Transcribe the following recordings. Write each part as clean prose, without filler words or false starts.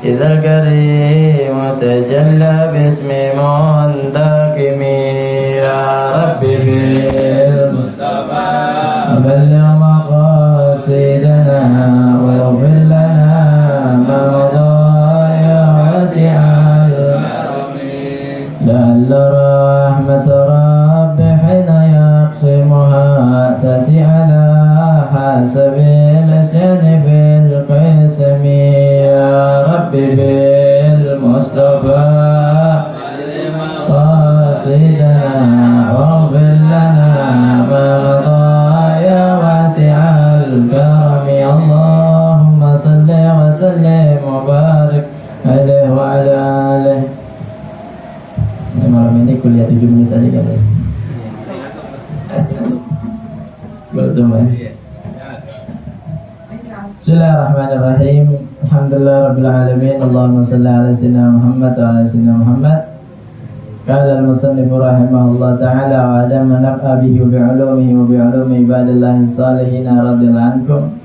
إذا الكريم تجلى باسم منتقم يا ربي بالمصطفى بلغ مقاصدنا واغفر لنا ما مضى يا واسع الكرم لعل رحمة رب حين يقسمها تأتي على حسب الأشياء بالقسم يا ربي بالمصطفى قاصدنا واغفر لنا ما مضى يا واسع الكرم اللهم صل وسلم وبارك عليه وعلى آله. Malam ini kuliah 7 menit aja kan ya? Betul mas. Bismillahirrahmanirrahim. Alhamdulillah rabbil alamin. Allahumma salli ala sayyidina Muhammad wa ala sayyidina Muhammad. Qala al-musannif rahimahullah ta'ala wa adama naf'a bihi wa bi'ulumihi wa bi'ulumi ibadillahi salihin radhiyallahu ankum.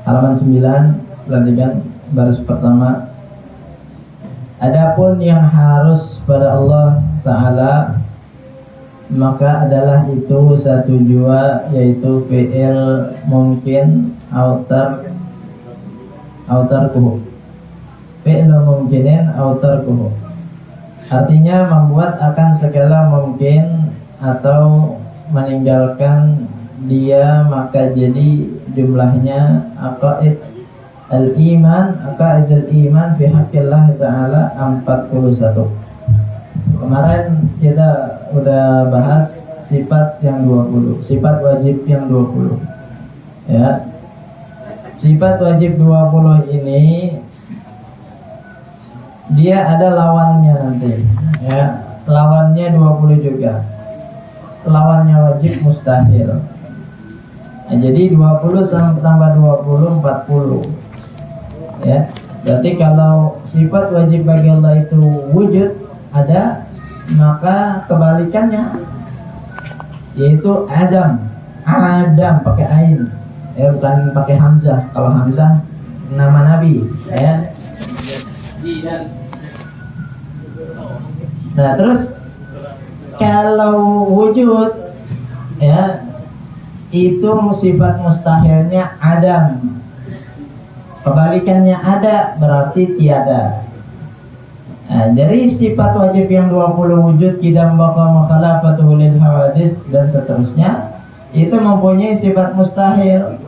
Halaman 9, perhatikan baris pertama. Adapun yang harus pada Allah Ta'ala maka adalah itu satu jua, yaitu fi'il mungkin autar kuhu, fi'il mungkinin autar kuhu, artinya membuat akan segala mungkin atau meninggalkan dia, maka jadi jumlahnya aqaid al-iman, aqaid al-iman fi haqqillah ta'ala 41. Kemarin kita udah bahas sifat yang 20, sifat wajib yang 20 ya. Sifat wajib 20 ini dia ada lawannya nanti ya. Lawannya 20 juga. Lawannya wajib mustahil. Nah, jadi 20 tambah 20 40 ya. Berarti kalau sifat wajib bagi Allah itu wujud ada, maka kebalikannya yaitu Adam pakai ain ya, bukan pakai hamzah. Kalau hamzah nama nabi ya. Nah terus kalau wujud ya, itu sifat mustahilnya Adam, kebalikannya ada berarti tiada. Nah, dari sifat wajib yang 20 wujud, kidam baqa mukhalafatuhu lil hawadis dan seterusnya, itu mempunyai sifat mustahil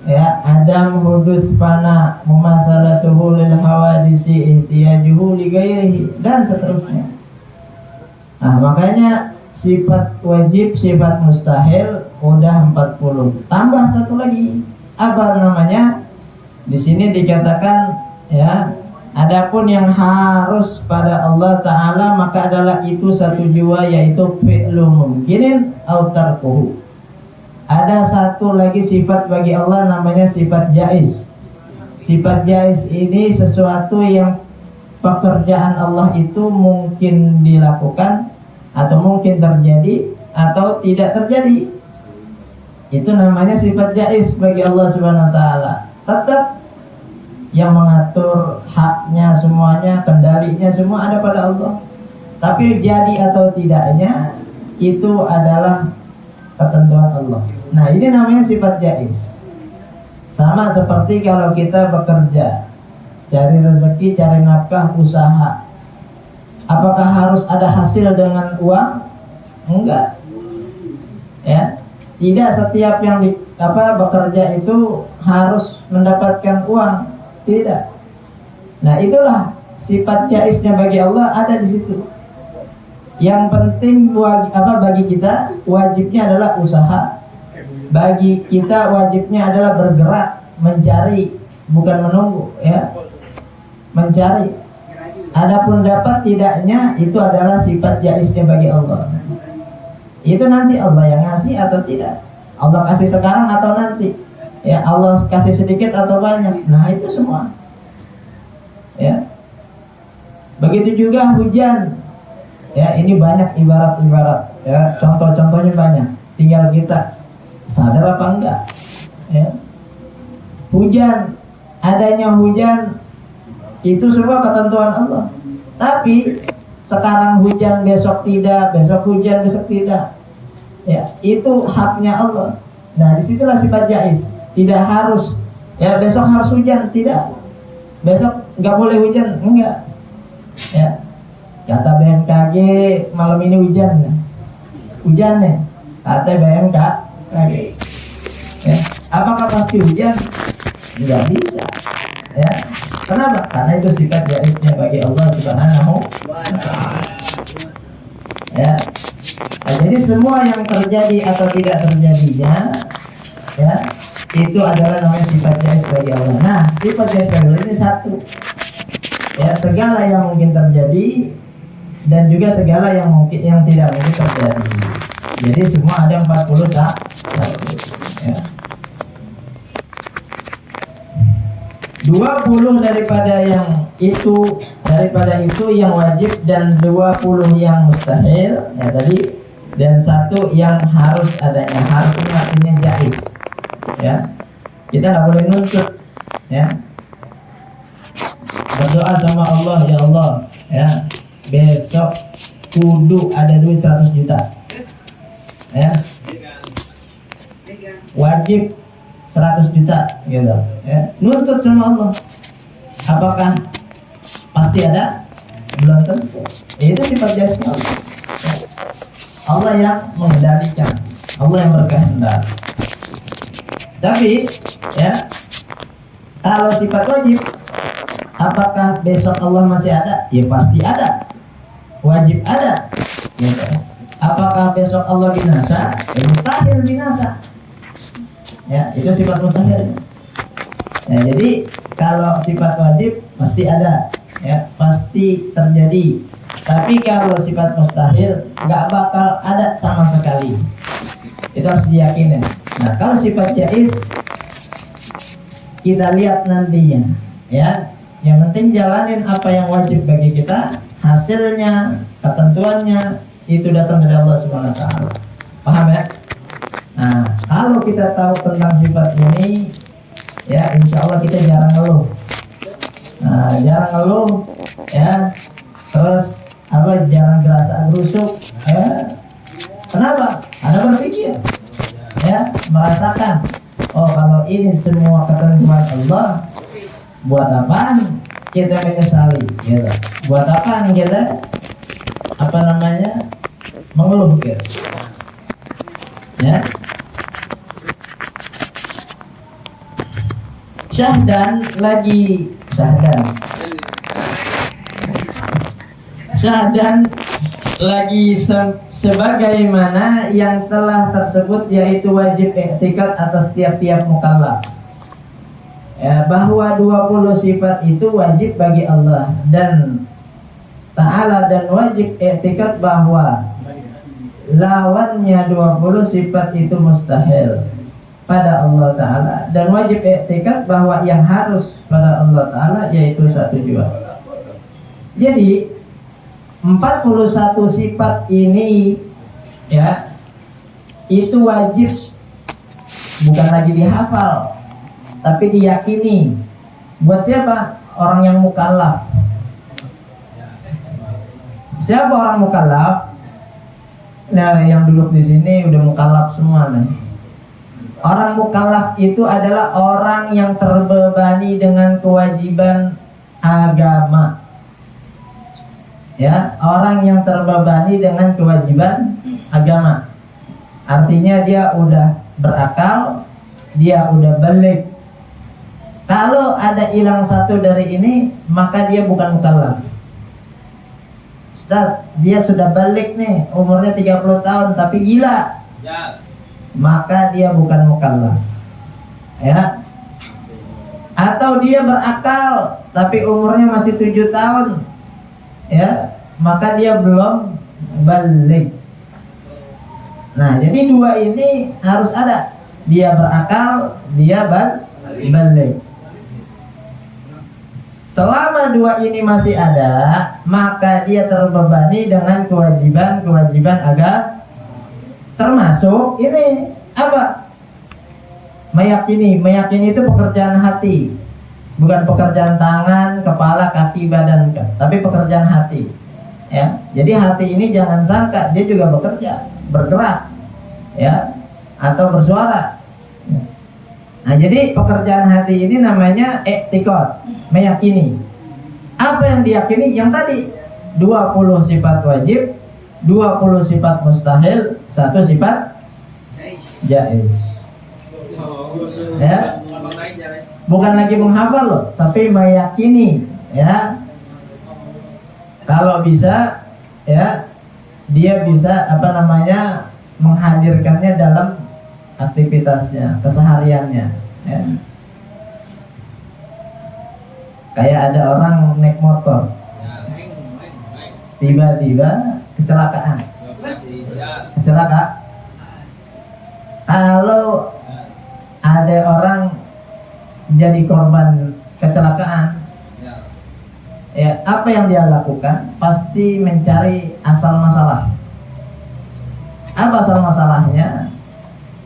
ya. Adam hudus fana mumatsalatuhu lil hawadisi ihtiyajuhu li ghairihi dan seterusnya. Nah makanya sifat wajib, sifat mustahil udah 40, tambah satu lagi, apa namanya? Di sini dikatakan ya, adapun yang harus pada Allah Ta'ala maka adalah itu satu jua, yaitu fi'lu mungkinin au tarkuhu. Ada satu lagi sifat bagi Allah namanya sifat jaiz. Sifat jaiz ini sesuatu yang pekerjaan Allah itu mungkin dilakukan atau mungkin terjadi atau tidak terjadi. Itu namanya sifat jaiz bagi Allah Subhanahu wa Ta'ala. Tetap yang mengatur haknya semuanya, kendalinya semua ada pada Allah. Tapi jadi atau tidaknya itu adalah ketentuan Allah. Nah ini namanya sifat jaiz. Sama seperti kalau kita bekerja, cari rezeki, cari nafkah, usaha. Apakah harus ada hasil dengan uang? Enggak. Ya, tidak setiap yang bekerja itu harus mendapatkan uang. Tidak. Nah itulah sifat jaiznya bagi Allah ada di situ. Yang penting bagi kita wajibnya adalah usaha. Bagi kita wajibnya adalah bergerak, mencari, bukan menunggu ya. Mencari. Adapun dapat tidaknya itu adalah sifat jaiznya bagi Allah. Itu nanti Allah yang ngasih atau tidak. Allah kasih sekarang atau nanti. Ya, Allah kasih sedikit atau banyak. Nah, itu semua. Ya. Begitu juga hujan. Ya, ini banyak ibarat-ibarat ya, contoh-contohnya banyak. Tinggal kita sadar apa enggak. Ya. Hujan, adanya hujan Itu semua ketentuan Allah. Tapi sekarang hujan, besok tidak, besok hujan, besok tidak. Ya, itu haknya Allah. Nah, disitulah sifat jaiz. Tidak harus, ya besok harus hujan, tidak. Besok nggak boleh hujan, enggak. Ya, kata BMKG malam ini hujan, hujan ya. Kata BMKG. Ya, apakah pasti hujan? Nggak bisa. Ya, kenapa? Karena itu sifat jaiznya bagi Allah Subhanahu wa Ta'ala. Ya. Nah, jadi semua yang terjadi atau tidak terjadinya, ya, itu adalah namanya sifat jaiz bagi Allah. Nah, sifat jaiz bagi Allah ini satu. Ya, segala yang mungkin terjadi dan juga segala yang tidak mungkin terjadi. Jadi semua ada 41. Ya. 20 daripada itu yang wajib dan 20 yang mustahil ya tadi, dan 1 yang harus adanya. Harus ini artinya jaiz. Ya. Kita nggak boleh nuntut, ya. Berdoa sama Allah, ya Allah, ya, besok kudu ada duit 100 juta. Ya. Wajib 100 juta gitu, ya. Nuntut sama Allah. Apakah pasti ada? Belum tentu. Itu sifat jaiz Allah. Ya. Allah yang mengendalikan, Allah yang berkehendak. Tapi ya, kalau sifat wajib, apakah besok Allah masih ada? Ya pasti ada. Wajib ada. Gitu. Apakah besok Allah binasa? Ya mustahil binasa. Ya, itu sifat mustahil. Ya, jadi kalau sifat wajib pasti ada, ya, pasti terjadi. Tapi kalau sifat mustahil nggak bakal ada sama sekali. Itu harus diyakini. Nah, kalau sifat jaiz kita lihat nantinya, ya. Yang penting jalanin apa yang wajib bagi kita, hasilnya, ketentuannya itu datang dari Allah Subhanahu wa Ta'ala. Paham ya? Nah, kalau kita tahu tentang sifat ini, ya insya Allah kita jarang ngeluh. Nah, jarang ngeluh, ya. Terus jarang gerasa gerusuk, ya. Kenapa? Anda berpikir, ya, merasakan, oh kalau ini semua ketentuan Allah, buat apaan kita menyesali, gitu. Buat apaan kita mengeluh, gitu. Ya. Syahdan lagi sebagaimana yang telah tersebut, yaitu wajib i'tikad atas tiap-tiap mukallaf. Ya, bahwa 20 sifat itu wajib bagi Allah dan Ta'ala, dan wajib i'tikad bahwa lawannya 20 sifat itu mustahil pada Allah Ta'ala, dan wajib i'tikad bahwa yang harus pada Allah Ta'ala yaitu 1 jua. Jadi 41 sifat ini, ya, itu wajib bukan lagi dihafal tapi diyakini. Buat siapa? Orang yang mukallaf. Siapa orang mukallaf? Nah, yang duduk di sini udah mukallaf semua nih. Orang mukallaf itu adalah orang yang terbebani dengan kewajiban agama. Ya, orang yang terbebani dengan kewajiban agama. Artinya dia udah berakal, dia udah balik. Kalau ada hilang satu dari ini, maka dia bukan mukallaf. Ustaz, dia sudah balik nih, umurnya 30 tahun tapi gila. Ya. Maka dia bukan mukallaf. Ya. Atau dia berakal tapi umurnya masih 7 tahun. Ya, maka dia belum balik. Nah, jadi 2 ini harus ada. Dia berakal, dia balik. Selama 2 ini masih ada, maka dia terbebani dengan kewajiban agama. Termasuk ini apa? Meyakini itu pekerjaan hati. Bukan pekerjaan tangan, kepala, kaki, badan, tapi pekerjaan hati. Ya, jadi hati ini jangan sangka dia juga bekerja, bergerak, ya, atau bersuara. Nah, jadi pekerjaan hati ini namanya i'tiqad, meyakini. Apa yang diyakini? Yang tadi 20 sifat wajib, 20 sifat mustahil, 1 sifat jaiz. Ya, bukan lagi menghafal loh, tapi meyakini, ya. Kalau bisa, ya, dia bisa menghadirkannya dalam aktivitasnya, kesehariannya, ya. Kayak ada orang naik motor, tiba-tiba kecelakaan. Kalau ada orang jadi korban kecelakaan, ya, apa yang dia lakukan? Pasti mencari asal masalah. Apa asal masalahnya?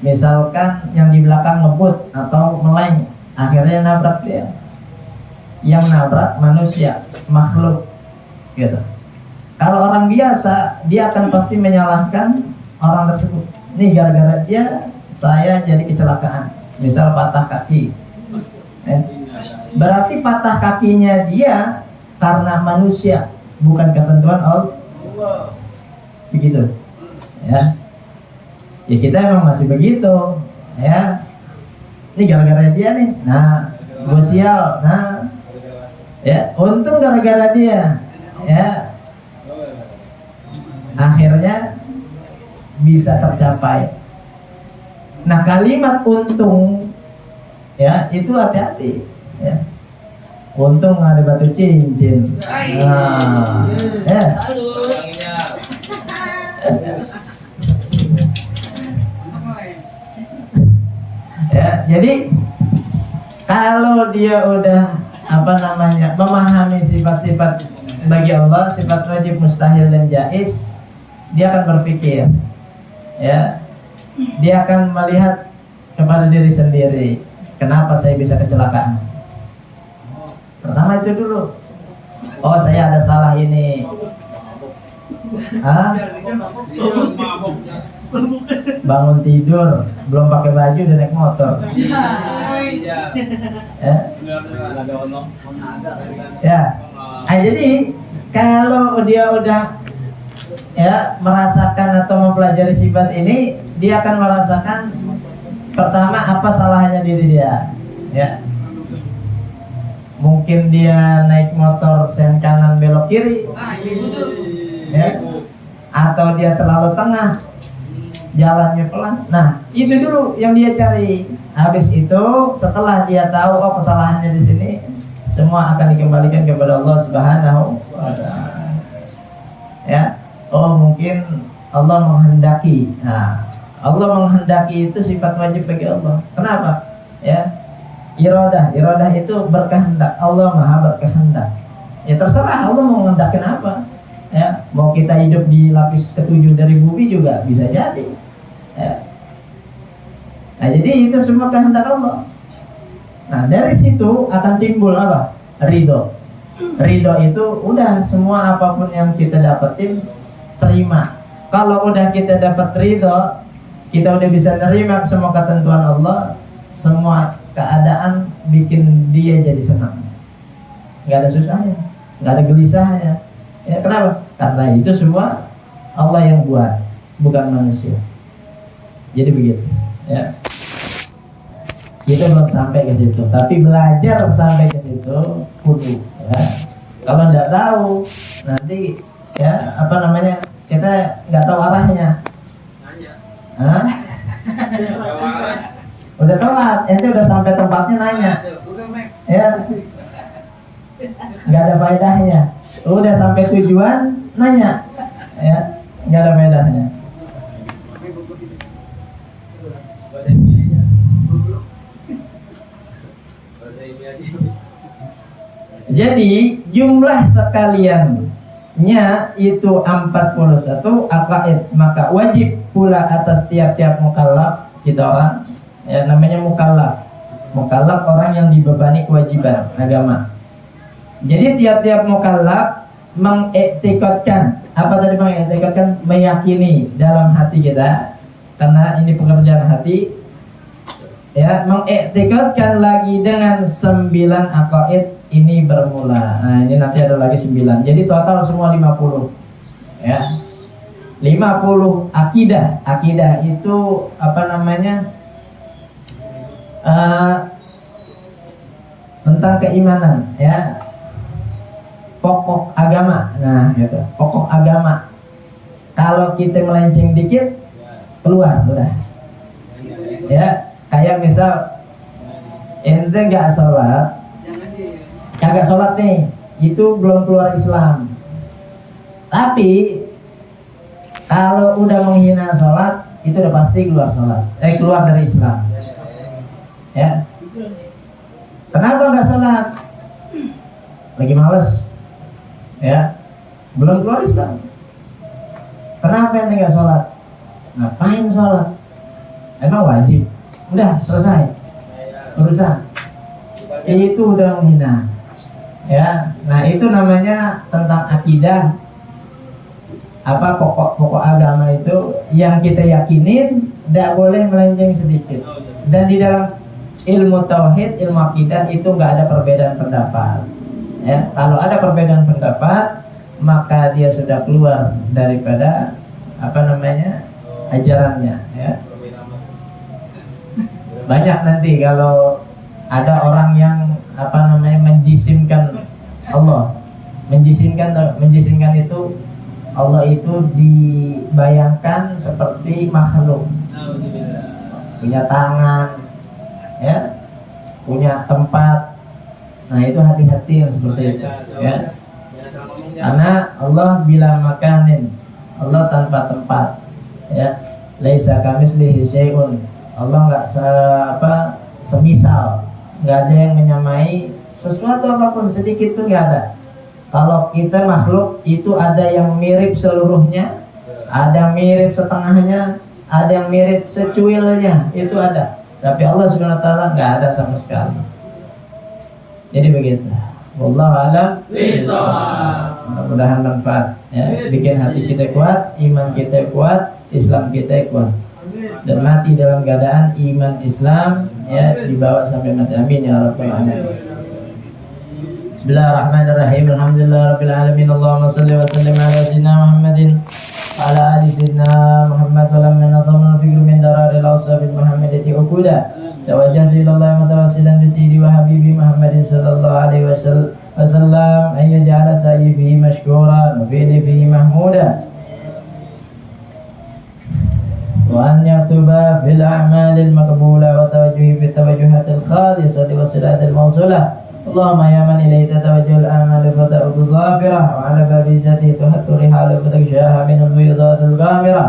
Misalkan yang di belakang ngebut atau meleng, akhirnya nabrak dia. Yang nabrak manusia, makhluk, gitu. Kalau orang biasa, dia akan pasti menyalahkan orang tersebut. Nih gara-gara dia, saya jadi kecelakaan. Misal patah kaki. Berarti patah kakinya dia karena manusia, bukan ketentuan Allah. Begitu, ya. Ya kita emang masih begitu, ya. Ini gara-gara dia nih. Nah, gue sial. Nah, ya, untung gara-gara dia, ya. Akhirnya bisa tercapai. Nah, kalimat untung, ya, itu hati-hati, ya. Untung ada batu cincin. Nah, ya. Ya, jadi kalau dia udah memahami sifat-sifat bagi Allah, sifat wajib, mustahil dan jaiz, dia akan berpikir, ya, dia akan melihat kepada diri sendiri, kenapa saya bisa kecelakaan. Pertama itu dulu, oh saya ada salah ini. Bangun tidur, belum pakai baju udah naik motor. Ya. Nah, jadi kalau dia udah, ya, merasakan atau mempelajari sifat ini, dia akan merasakan pertama apa salahnya diri dia, ya. Mungkin dia naik motor sen kanan belok kiri, ya, atau dia terlalu tengah, jalannya pelan. Nah, itu dulu yang dia cari. Habis itu, setelah dia tahu oh kesalahannya di sini, semua akan dikembalikan kepada Allah Subhanahu wa Ta'ala. Ya, oh mungkin Allah menghendaki. Nah, Allah menghendaki itu sifat wajib bagi Allah. Kenapa? Ya, iradah itu berkehendak. Allah Maha berkehendak. Ya terserah Allah mau menghendakin apa. Ya, mau kita hidup di lapis ketujuh dari bumi juga bisa jadi. Ya. Nah, jadi itu semua kehendak Allah. Nah, dari situ akan timbul apa? Ridho. Ridho itu udah semua apapun yang kita dapetin terima. Kalau udah kita dapat ridho, kita udah bisa nerima semua ketentuan Allah, semua keadaan bikin dia jadi senang. Nggak ada susahnya, nggak ada gelisahnya. Ya, kenapa? Karena itu semua Allah yang buat, bukan manusia. Jadi begitu, ya. Kita belum sampai ke situ, tapi belajar sampai ke situ kudu, ya. Kalau nggak tahu, nanti, ya, kita nggak tahu arahnya. Hah? Udah telat, ente udah sampai tempatnya nanya, ya, nggak ada faedahnya. Udah sampai tujuan nanya, ya, nggak ada faedahnya. Jadi jumlah sekaliannya itu 41 aqaid, maka wajib pula atas tiap-tiap mukallaf, kita orang, ya, namanya mukallaf. Mukallaf orang yang dibebani kewajiban agama. Jadi tiap-tiap mukallaf mengiktikadkan, apa tadi mengiktikadkan? Meyakini dalam hati kita, karena ini pekerjaan hati, ya, mengiktikadkan lagi dengan 9 aqaid ini bermula. Nah, ini nanti ada lagi 9. Jadi total semua 50. Ya. 50 akidah. Akidah itu apa namanya? Tentang keimanan, ya. Pokok agama. Nah, gitu. Pokok agama. Kalau kita melenceng dikit, keluar udah. Ya, kayak misal ente nggak sholat, kagak sholat nih, itu belum keluar Islam. Tapi kalau udah menghina sholat, itu udah pasti keluar dari Islam. Ya. Kenapa nggak sholat? Lagi males. Ya, belum keluar Islam. Kenapa ente nggak sholat? Ngapain sholat? Emang wajib? Udah selesai urusan. Itu udah menghina. Ya, nah itu namanya tentang akidah. Apa pokok-pokok agama itu yang kita yakinin, tidak boleh melenceng sedikit. Dan di dalam ilmu tauhid, ilmu akidah itu nggak ada perbedaan pendapat. Ya, kalau ada perbedaan pendapat, maka dia sudah keluar daripada apa namanya ajarannya. Ya. Banyak nanti kalau ada orang yang apa namanya menjisimkan Allah, menjisimkan itu Allah itu dibayangkan seperti makhluk, punya tangan, ya, punya tempat. Nah itu hati-hati yang seperti itu, ya. Karena Allah bila makanin, Allah tanpa tempat, ya. Laisa kamitslihi syai'un. Allah nggak semisal, nggak ada yang menyamai sesuatu apapun sedikit pun nggak ada. Kalau kita makhluk itu ada yang mirip seluruhnya, ada yang mirip setengahnya, ada yang mirip secuilnya, itu ada. Tapi Allah Subhanahu wa taala nggak ada sama sekali. Jadi begitu. Wallahu a'lam bishawab. Mudah-mudahan manfaat, ya. Bikin hati kita kuat, iman kita kuat, Islam kita kuat. Dan mati dalam keadaan iman Islam, ya, dibawa sampai mati. Amin ya rabbal alamin. Bismillahirrahmanirrahim. Alhamdulillahirabbil alamin. Allahumma shalli wa sallim ala sayyidina Muhammadin wa ala ali sayyidina Muhammad wa lam yanadhamna fikru min dararil awsabil muhammadati uquda. Tawajjahtu ila Allah mutawassilan bi sayyidi wa habibi Muhammadin sallallahu alaihi wasallam an yaj'ala sa'yi fihi mashkuran wa fi'li fihi mahmuda. وأن يكتب في الأعمال المقبولة وتوجه في التوجهات الخالصة والصلات الموصولة. اللهم يا من إليه تتوجه الأعمال فتعود ظافرة وعلى باب عزته تحط الرحال فتغشاها من الفيضات الغامرة.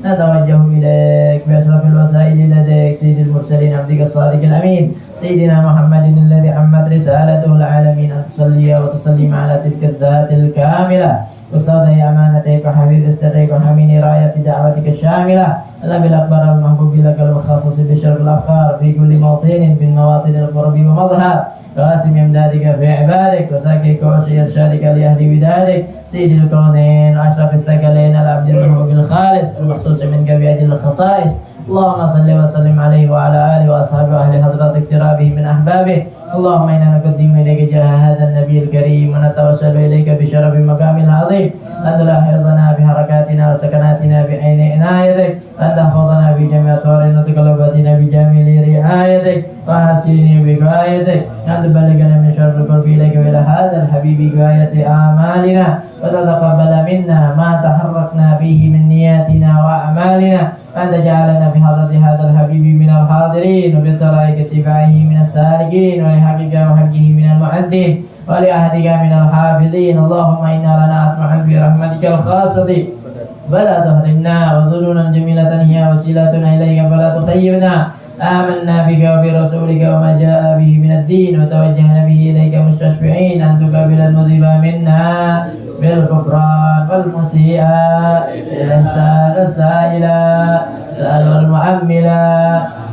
نتوجه إليك بأشرف الوسائل لديك سيد المرسلين عبدك الصادق الأمين سيدنا محمد الذي عمت رسالته العالمين أن تصلي وتسلم على تلك الذات الكاملة وصادق أمانتك وحفيظ استدعيك وحمين راية دعوتك الشاملة النبي الأكبر المحبوب لك المخصص بشرف الأفخار في كل موطن من مواطن القرب ومظهر قاسم إمدادك في عبادك وساكك وشي إرشادك لأهل بدارك سيد الكونين وأشرف الثقلين العبد المحبوب الخالص المخصوص منك بأجل الخصائص. اللهم صل وسلم عليه وعلى آله وأصحابه وأهل حضرة اقترابه من أحبابه. اللهم إنا نقدم إليك جاه هذا النبي الكريم ونتوسل إليك بشرف مقام العظيم أن تلاحظنا بحركاتنا وسكناتنا بعين عنايتك أن تحفظنا بجميع طور وتقلباتنا بجميل رعايتك وحسن بغايتك أن تبلغنا من شر القرب إليك وإلى هذا الحبيب غاية آمالنا وتتقبل منا ما تحركنا به من نياتنا وأعمالنا أن تجعلنا في حضرة هذا الحبيب من الحاضرين وبطريق اتباعه من السالكين ولحقك وحقه من المعدين ولعهدك من الحافظين. اللهم إنا لنا أطمع برحمتك الخاصة فلا تحرمنا وظنونا جميلة هي وسيلتنا إليك فلا تخيبنا. آمنا بك وبرسولك وما جاء به من الدين وتوجهنا به إليك مستشفعين أن تقبل المذنب منا بالغفران والمسيئات الإحسان السائلا السائل والمعملا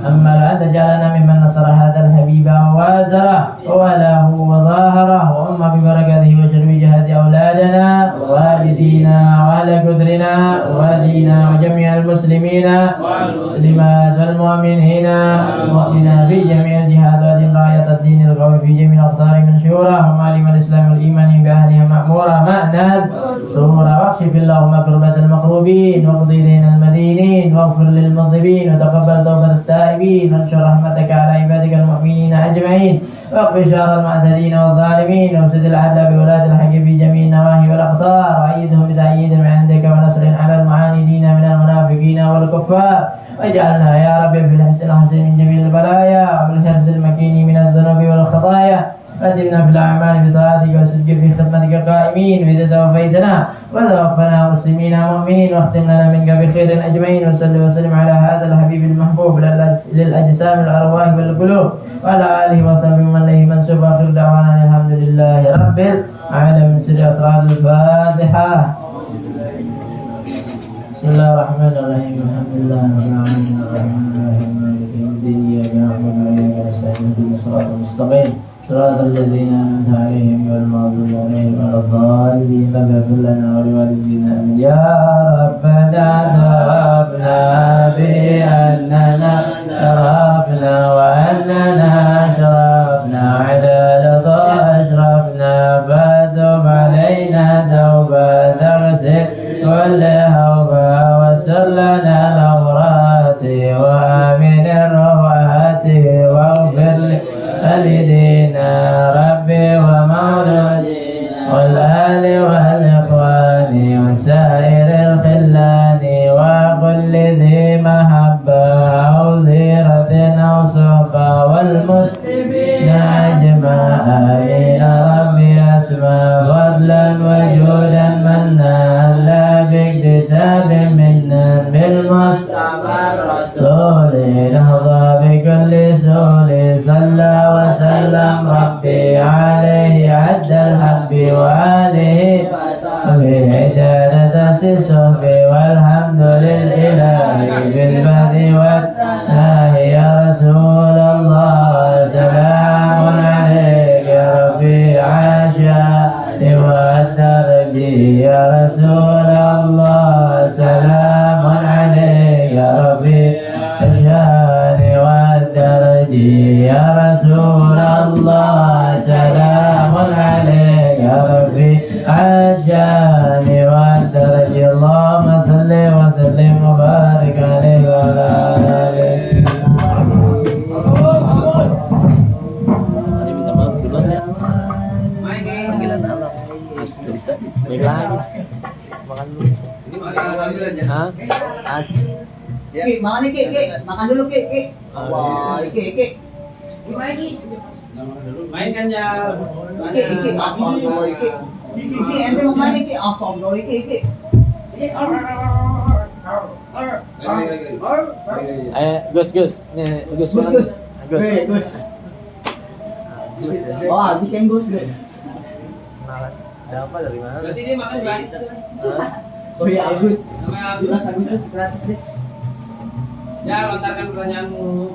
أما لا تجعلنا ممن نصر هذا الحبيب ووازره وله وظاهره وأما ببركاته وشر جهاد أولادنا ووالدينا وأهل قدرنا ووالدينا وجميع المسلمين والمسلمات والمؤمنين والمؤمنات في جميع الجهادات راية الدين القوي في جميع الأقطار من شورى ومعلم الإسلام والإيمان بأهلها مأمورة مأنا سورة واكشف اللهم كربة المكروبين واقضي دين المدينين واغفر للمذنبين وتقبل توبة التائبين وانشر رحمتك على عبادك المؤمنين أجمعين واغفر شر المعتدين والظالمين وافسد العدل بولاة الحق في جميع النواحي والأقطار وأيدهم بتأييد من عندك ونصر على المعاندين من المنافقين والكفار واجعلنا يا رب في الحسن الحسن من جميع البلايا وبالحرص المكين من الذنوب والخطايا قدمنا في الأعمال بطاعتك وسجل في خدمتك قائمين وإذا توفيتنا وتوفنا مسلمين مؤمنين واختم لنا منك بخير أجمعين وصل وسلم على هذا الحبيب المحبوب للأجسام الأرواح والقلوب وعلى آله وصحبه ومن له منسوب آخر دعوانا الحمد لله رب العالمين. سر أسرار الفاتحة. بسم الله الرحمن الرحيم الحمد لله رب العالمين الرحمن الرحيم مالك يوم الدين إياك نعبد وإياك نستعين اهدنا الصراط المستقيم صراط الذين أنعمت عليهم غير المغضوب عليهم ولا الضالين رب اغفر لنا ولوالدينا آمين. يا ربنا ذهبنا بأننا شرفنا وأننا أشرفنا عدد أشرفنا فتب علينا توبة تغسل كل هوبة وسر لنا الأورات وآمن الروات واغفر لوالدينا ربي ومولودينا والآل والإخوان وسائر الخلان وكل ذي محبة أو ذيرة أو صحبة والمسلمين أجمعين ربي أسمى فضلا وجودا منا لا باكتساب منا بالمصطفى الرسول نهضى بكل سول صلى وسلم ربي عليه عد الحب وآله بعدالة الصحب والحمد لله بالبذل والنهي يا رسول الله سلام عليك يا ربي عاشا والدرجي يا رسول الله سلام عليك يا ربي الشان والدرجي يا رسول الله سلام عليك يا ربي الشان والدرجي اللهم صل وسلم وبارك عليه وعلى آله. Baik lagi. Makan dulu. Hah? As. Ki, makan nih, Ki. Makan dulu, Ki. Wah, Ki. Gimana, Ki? Main kan ya. Ki, asal dulu, Ki. Ki, ente mau main, Ki? Asal dulu, Ki. Gus. Nih, Gus. Gus. Oh, habis yang Gus, deh. Siapa dari mana? Berarti dia makan gratis tuh. Oh iya, Agus. Namanya 17 Agus. Agustus gratis deh. Ya, lontarkan pertanyaanmu.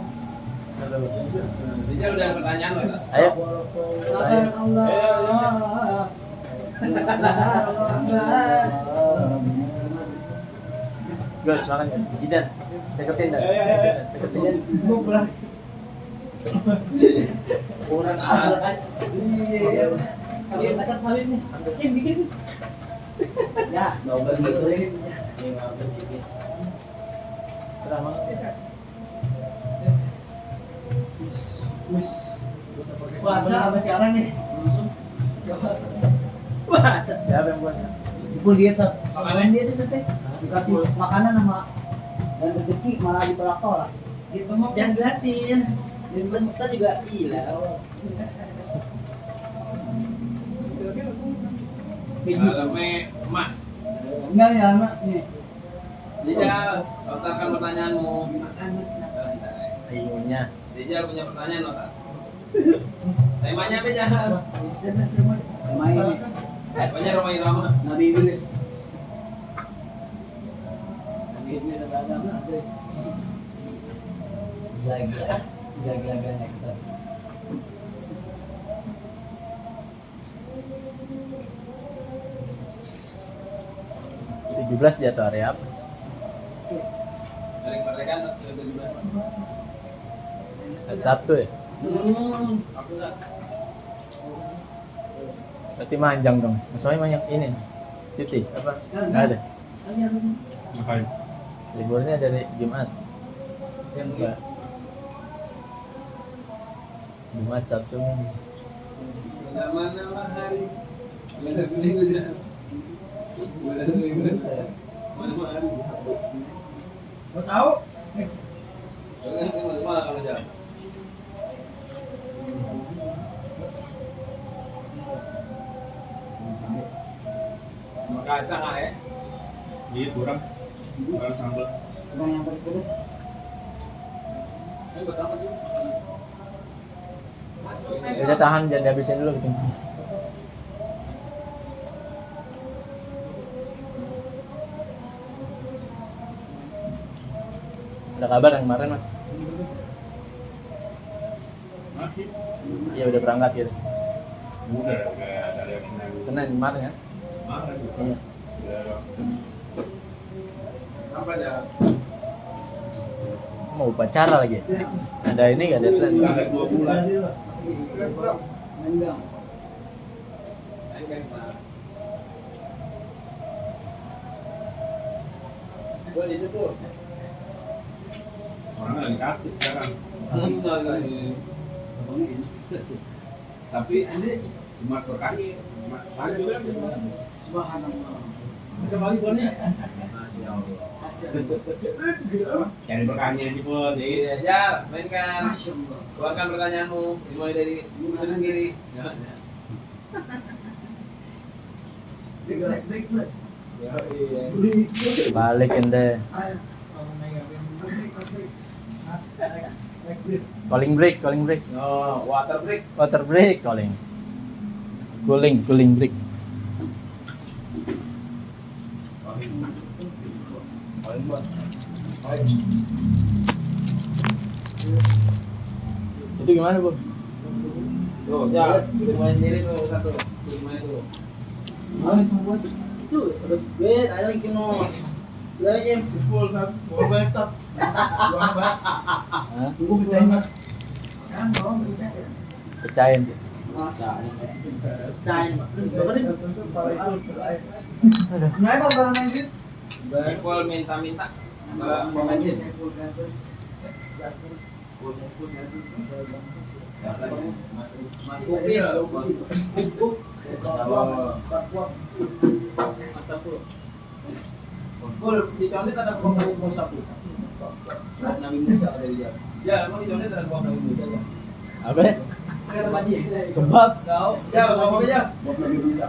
Dia udah pertanyaan loh. Ayo. Gus, makan ya. Jidan. Deketin dah. Deketin. Gua pulang. Kurang Salin, acak salin nih. Bikin. Ya, double gitu ya. Wah, sampai sekarang nih. Wah, Siapa yang buatnya? Ipul dia tuh. Soalnya dia tuh sate. Dikasih makanan sama dan rezeki malah ditolak-tolak. Gitu mau jangan gratis. Dan kita juga gila. Dalamnya emas. Enggak ya, Mak. Nih. Dia lontarkan pertanyaanmu. Ayunya. Dia punya pertanyaan loh. Temanya apa aja? Main. Pokoknya Roma Irama. Nabi Idris. Gila-gilanya kita. 17 jatuh hari apa? Dari kemerdekaan ke 17. Hari Sabtu ya? Aku enggak. Berarti manjang dong. Maksudnya banyak ini. Cuti apa? Nggak ada. Ngapain? Liburnya dari Jumat. Enggak. Jumat, Sabtu, Minggu. Mana hari? Mana minggu aja. Mana minggu aja. Mana hari? Mau tahu? Mana kalau jam? Makanya nggak ya? Iya kurang. Kurang sambal. Kurang yang pedes. Ini buat apa sih? Kita tahan jangan dihabisin dulu gitu. Ada kabar yang kemarin mas? Masih. Iya udah berangkat gitu. Udah dari Senin. Senin kemarin ya? Mana tuh? Iya. Udah. Sampai ya. Mau upacara lagi? Ada ini gak ada tren? Udah ada 2 bulan. Enggak. Gua di situ. Orang lagi aktif sekarang. Tapi cuma berkaki. Ada juga Subhanallah. kembali bonnya. Masya Allah. Cari berkahnya di pun. Iya, ya, mainkan. Masya Allah. Keluarkan pertanyaanmu. Dimulai dari sudut kiri. Breakfast. Ya, iya. Balik ente. Calling break. No, water break. Water break calling. Cooling break. Itu gimana bu? Tuh, ya, sudah main sendiri tuh satu. Sudah main tuh. Itu, bet, ayo kino. Lagi Full laptop. Hah? Tunggu bertanya. Kan bawa berita. Pecahin. cain. Berapa nih? Kenapa bang lagi? People minta-minta. Pemain jis. Mas Kupil. Full di condet ada bom Nabi Musa tuh. Bom Nabi Musa ada di dia. Ya, emang di condet ada bom Nabi Musa ya. Apa? Kebab. Tahu? Ya, bom apa aja? Buat lagi bisa.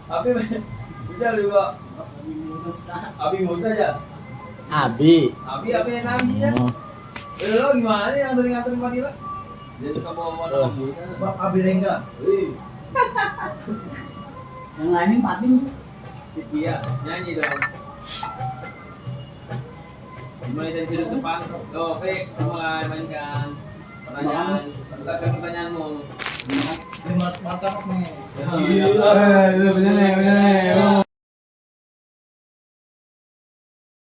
Abi bisa juga. Abi Musa aja. Abi. Abi yang Nabi ya. Oh. Lo gimana nih yang sering nganterin Fadila? Dia suka bawa Nabi. Abi Rengga. Wih, Yang lainnya patin. si Tia nyanyi dong. Dimulai dari sudut depan. Oke, mulai mainkan pertanyaan. Sebentar pertanyaanmu. Mantap nih. Iya, bener nih.